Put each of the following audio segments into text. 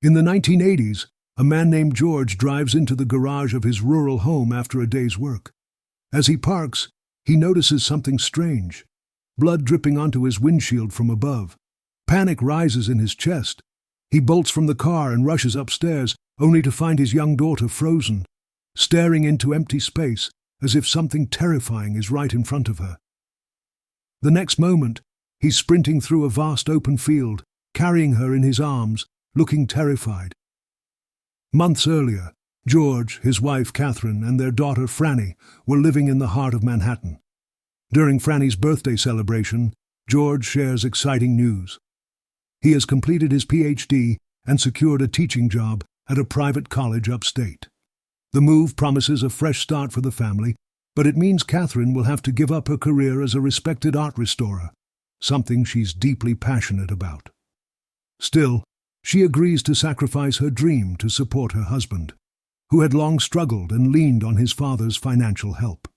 In the 1980s, a man named George drives into the garage of his rural home after a day's work. As he parks, he notices something strange, blood dripping onto his windshield from above. Panic rises in his chest. He bolts from the car and rushes upstairs, only to find his young daughter frozen, staring into empty space as if something terrifying is right in front of her. The next moment, he's sprinting through a vast open field, carrying her in his arms, looking terrified. Months earlier, George, his wife Catherine, and their daughter Franny were living in the heart of Manhattan. During Franny's birthday celebration, George shares exciting news. He has completed his PhD and secured a teaching job at a private college upstate. The move promises a fresh start for the family, but it means Catherine will have to give up her career as a respected art restorer, something she's deeply passionate about. Still, she agrees to sacrifice her dream to support her husband, who had long struggled and leaned on his father's financial help.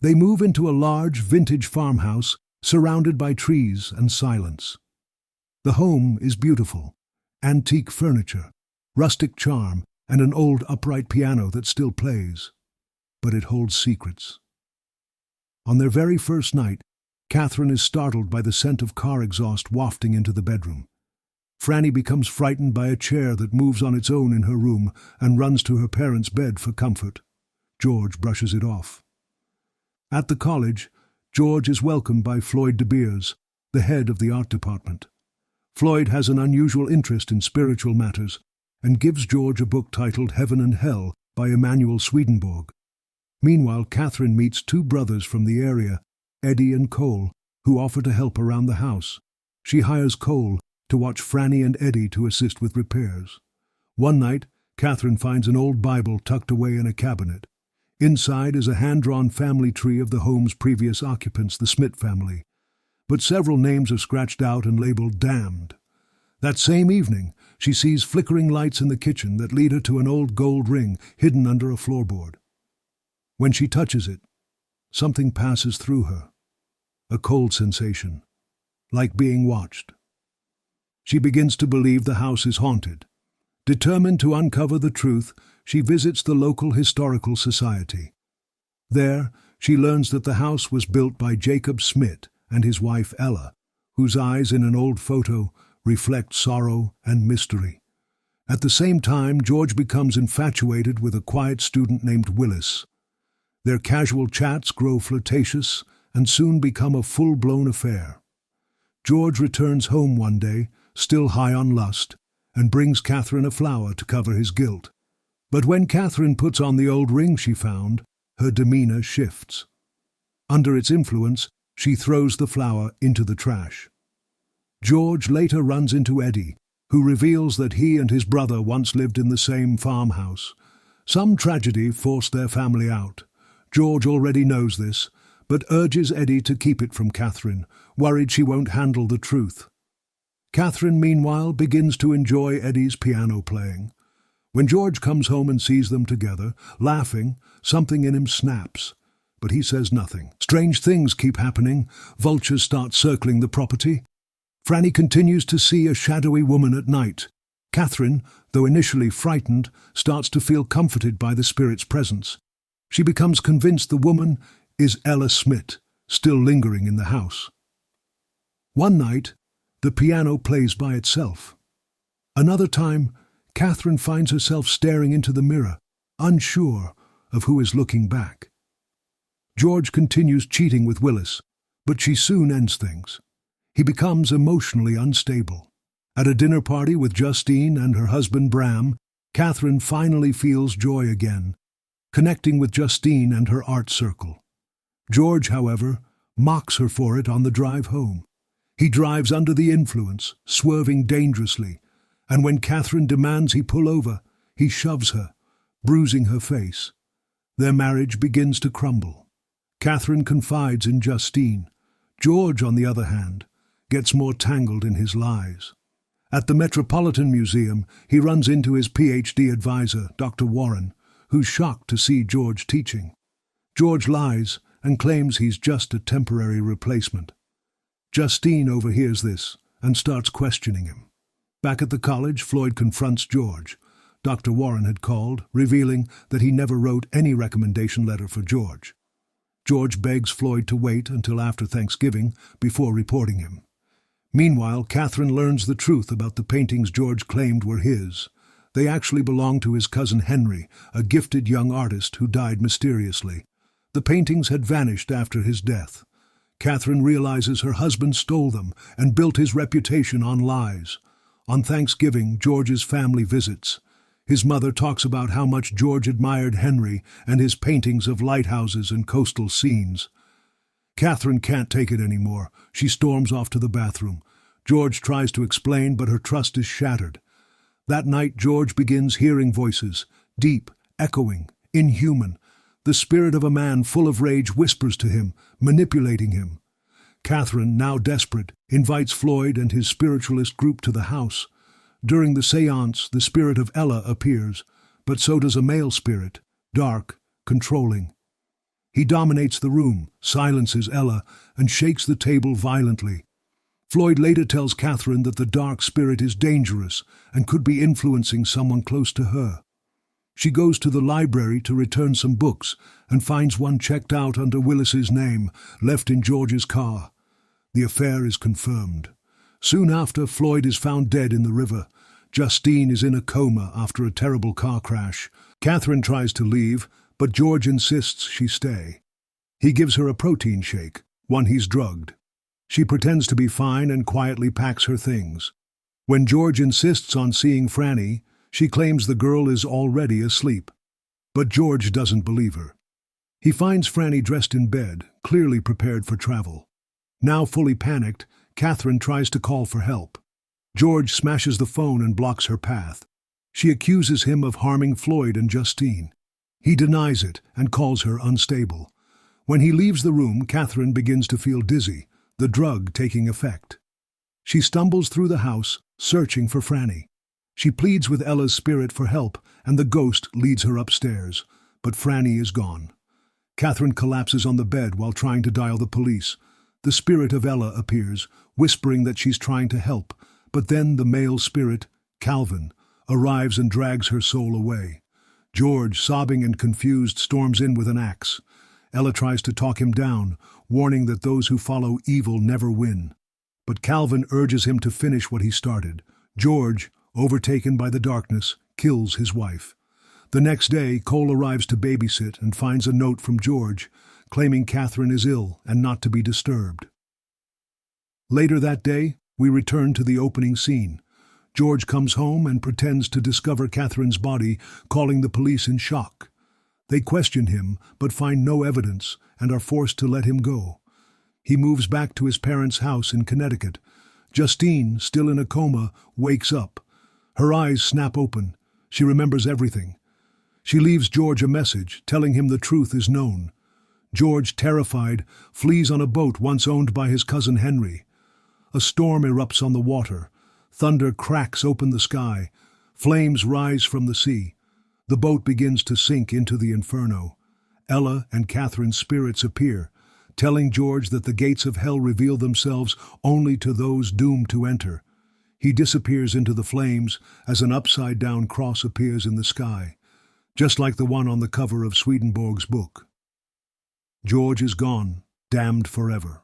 They move into a large, vintage farmhouse surrounded by trees and silence. The home is beautiful: antique furniture, rustic charm, and an old upright piano that still plays. But it holds secrets. On their very first night, Catherine is startled by the scent of car exhaust wafting into the bedroom. Franny becomes frightened by a chair that moves on its own in her room and runs to her parents' bed for comfort. George brushes it off. At the college, George is welcomed by Floyd De Beers, the head of the art department. Floyd has an unusual interest in spiritual matters and gives George a book titled Heaven and Hell by Emanuel Swedenborg. Meanwhile, Catherine meets two brothers from the area, Eddie and Cole, who offer to help around the house. She hires Cole to watch Franny and Eddie to assist with repairs. One night, Catherine finds an old Bible tucked away in a cabinet. Inside is a hand-drawn family tree of the home's previous occupants, the Smith family, but several names are scratched out and labeled damned. That same evening, she sees flickering lights in the kitchen that lead her to an old gold ring hidden under a floorboard. When she touches it, something passes through her, a cold sensation, like being watched. She begins to believe the house is haunted. Determined to uncover the truth, she visits the local historical society. There, she learns that the house was built by Jacob Smith and his wife Ella, whose eyes in an old photo reflect sorrow and mystery. At the same time, George becomes infatuated with a quiet student named Willis. Their casual chats grow flirtatious and soon become a full-blown affair. George returns home one day, still high on lust, and brings Catherine a flower to cover his guilt. But when Catherine puts on the old ring she found, her demeanor shifts. Under its influence, she throws the flower into the trash. George later runs into Eddie, who reveals that he and his brother once lived in the same farmhouse. Some tragedy forced their family out. George already knows this, but urges Eddie to keep it from Catherine, worried she won't handle the truth. Catherine, meanwhile, begins to enjoy Eddie's piano playing. When George comes home and sees them together, laughing, something in him snaps. But he says nothing. Strange things keep happening. Vultures start circling the property. Franny continues to see a shadowy woman at night. Catherine, though initially frightened, starts to feel comforted by the spirit's presence. She becomes convinced the woman is Ella Smith, still lingering in the house. One night, the piano plays by itself. Another time, Catherine finds herself staring into the mirror, unsure of who is looking back. George continues cheating with Willis, but she soon ends things. He becomes emotionally unstable. At a dinner party with Justine and her husband Bram, Catherine finally feels joy again, connecting with Justine and her art circle. George, however, mocks her for it on the drive home. He drives under the influence, swerving dangerously, and when Catherine demands he pull over, he shoves her, bruising her face. Their marriage begins to crumble. Catherine confides in Justine. George, on the other hand, gets more tangled in his lies. At the Metropolitan Museum, he runs into his PhD advisor, Dr. Warren, who's shocked to see George teaching. George lies and claims he's just a temporary replacement. Justine overhears this and starts questioning him. Back at the college, Floyd confronts George. Dr. Warren had called, revealing that he never wrote any recommendation letter for George. George begs Floyd to wait until after Thanksgiving before reporting him. Meanwhile, Catherine learns the truth about the paintings George claimed were his. They actually belonged to his cousin Henry, a gifted young artist who died mysteriously. The paintings had vanished after his death. Catherine realizes her husband stole them and built his reputation on lies. On Thanksgiving, George's family visits. His mother talks about how much George admired Henry and his paintings of lighthouses and coastal scenes. Catherine can't take it anymore. She storms off to the bathroom. George tries to explain, but her trust is shattered. That night, George begins hearing voices, deep, echoing, inhuman. The spirit of a man full of rage whispers to him, manipulating him. Catherine, now desperate, invites Floyd and his spiritualist group to the house. During the séance, the spirit of Ella appears, but so does a male spirit, dark, controlling. He dominates the room, silences Ella, and shakes the table violently. Floyd later tells Catherine that the dark spirit is dangerous and could be influencing someone close to her. She goes to the library to return some books and finds one checked out under Willis's name, left in George's car. The affair is confirmed. Soon after, Floyd is found dead in the river. Justine is in a coma after a terrible car crash. Catherine tries to leave, but George insists she stay. He gives her a protein shake, one he's drugged. She pretends to be fine and quietly packs her things. When George insists on seeing Franny, she claims the girl is already asleep. But George doesn't believe her. He finds Franny dressed in bed, clearly prepared for travel. Now fully panicked, Catherine tries to call for help. George smashes the phone and blocks her path. She accuses him of harming Floyd and Justine. He denies it and calls her unstable. When he leaves the room, Catherine begins to feel dizzy, the drug taking effect. She stumbles through the house, searching for Franny. She pleads with Ella's spirit for help, and the ghost leads her upstairs. But Franny is gone. Catherine collapses on the bed while trying to dial the police. The spirit of Ella appears, whispering that she's trying to help, but then the male spirit, Calvin, arrives and drags her soul away. George, sobbing and confused, storms in with an axe. Ella tries to talk him down, warning that those who follow evil never win. But Calvin urges him to finish what he started. George, overtaken by the darkness, kills his wife. The next day, Cole arrives to babysit and finds a note from George, claiming Catherine is ill and not to be disturbed. Later that day, we return to the opening scene. George comes home and pretends to discover Catherine's body, calling the police in shock. They question him, but find no evidence and are forced to let him go. He moves back to his parents' house in Connecticut. Justine, still in a coma, wakes up. Her eyes snap open. She remembers everything. She leaves George a message, telling him the truth is known. George, terrified, flees on a boat once owned by his cousin Henry. A storm erupts on the water. Thunder cracks open the sky. Flames rise from the sea. The boat begins to sink into the inferno. Ella and Catherine's spirits appear, telling George that the gates of hell reveal themselves only to those doomed to enter. He disappears into the flames as an upside-down cross appears in the sky, just like the one on the cover of Swedenborg's book. George is gone, damned forever.